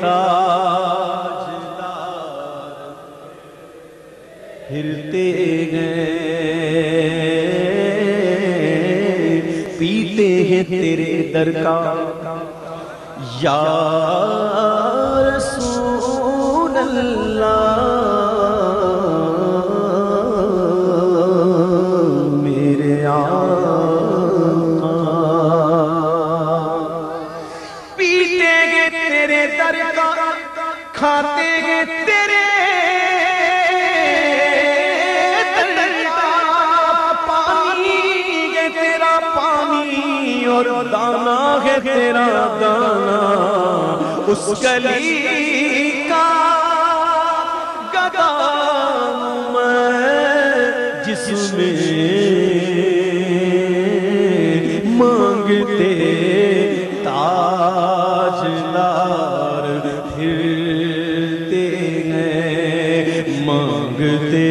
تاجدار پھرتے گئے پیتے ہیں تیرے در کا یا رسول اللہ میرے آقا پیتے گئے تیرے در کا کھاتے گئے تیرے اور دانا ہے تیرا دانا اس گلی کا گدا میں جس میں مانگتے تاجدار پھرتے ہیں مانگتے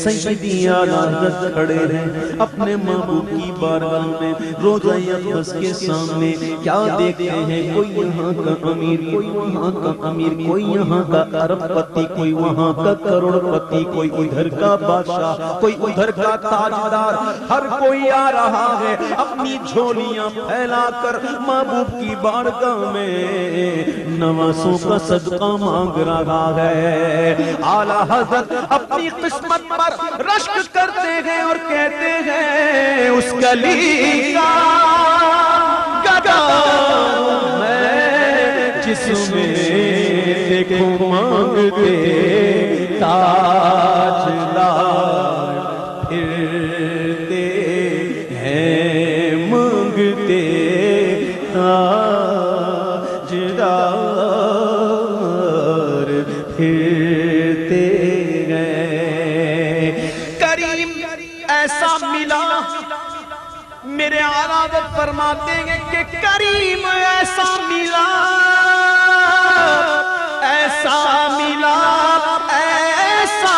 سیدی اعلیٰ حضرت کھڑے ہیں اپنے محبوب کی بارگاہ میں روضہ اقدس کے سامنے کیا دیکھتے ہیں کوئی یہاں کا امیر کوئی وہاں کا امیر کوئی یہاں کا ارب پتی کوئی وہاں کا کروڑ پتی کوئی ادھر کا بادشاہ کوئی ادھر کا تاجدار ہر کوئی آ رہا ہے اپنی جھولیاں پھیلا کر محبوب کی بارگاہ میں نوازوں کا صدقہ مانگ رہا ہے اعلیٰ حضرت اپنی قسمت پر رشک کرتے ہیں اور کہتے ہیں اس گلی کا گدا میں جس میں دیکھو مانگتے تاجدار پھرتے ہیں مانگتے تاجدار پھرتے ایسا ملا میرے اعلیٰ حضرت فرماتے ہیں کہ کریم ایسا ملا ایسا ملا ایسا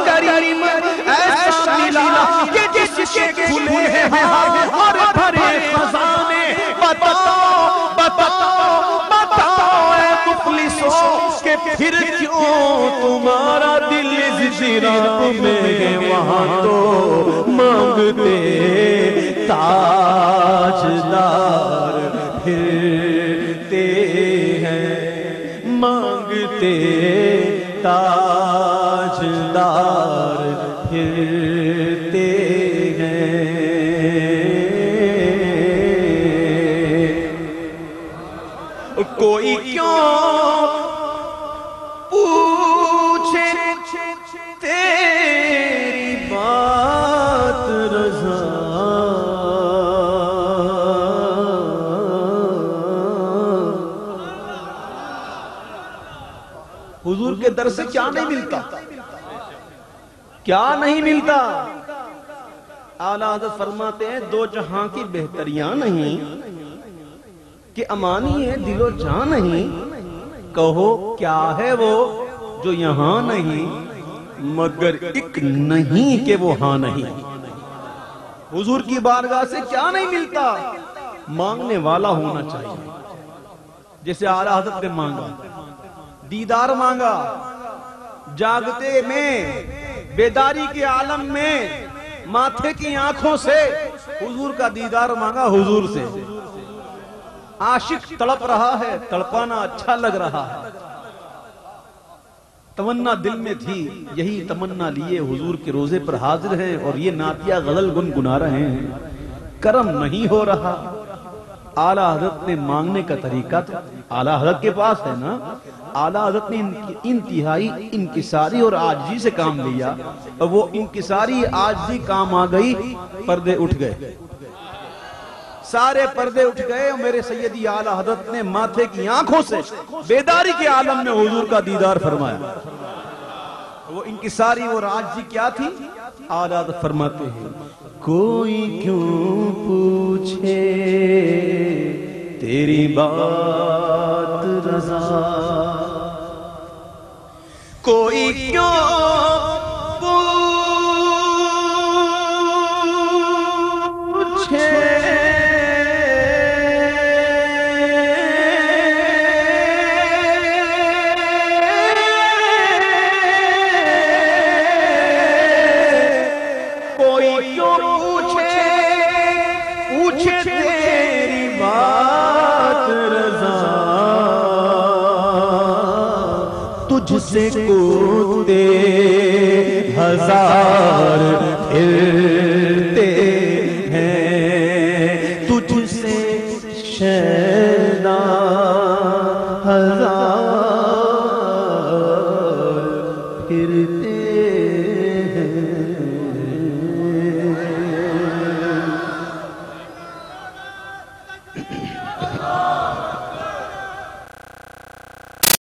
کریم ایسا ملا کہ جس کے کھلے ہیں اور بھرے خزانے کہ پھر کیوں تمہارا دل زیراب میں ہے وہاں تو مانگتے تاجدار پھرتے ہیں مانگتے تاجدار پھرتے ہیں کوئی کیوں حضور کے در سے کیا نہیں ملتا کیا نہیں ملتا اعلیٰ حضرت فرماتے ہیں دو جہاں کی بہتریاں نہیں کہ امانی ہے دل و جان نہیں کہو کیا ہے وہ جو یہاں نہیں مگر ایک نہیں کہ وہ ہاں نہیں حضور کی بارگاہ سے کیا نہیں ملتا مانگنے والا ہونا چاہیے جیسے اعلیٰ حضرت نے مانگا دیدار مانگا جاگتے میں بیداری کے عالم میں ماتھے کی آنکھوں سے حضور کا دیدار مانگا حضور سے عاشق تڑپ رہا ہے تڑپانا اچھا لگ رہا ہے تمنا دل میں تھی یہی تمنا لیے حضور کے روزے پر حاضر ہیں اور یہ نعتیہ غزل گنگنا رہے ہیں کرم نہیں ہو رہا اعلیٰ حضرت نے مانگنے کا طریقہ تو اعلیٰ حضرت کے پاس ہے نا اعلیٰ حضرت نے انتہائی انکساری اور عاجزی سے کام لیا اور وہ انکساری عاجزی کام آ گئی پردے اٹھ گئے سارے پردے اٹھ گئے اور میرے سیدی اعلیٰ حضرت نے ماتھے کی آنکھوں سے بیداری کے عالم میں حضور کا دیدار فرمایا وہ انکساری اور عاجزی کیا تھی اعلیٰ حضرت فرماتے ہیں کوئی کیوں پوچھے تیری بات رضا، کوئی کیوں پوچھے تیری بات رضا، تجھ سے کوتے ہزار پھرتے ہیں، تجھ سے شیدا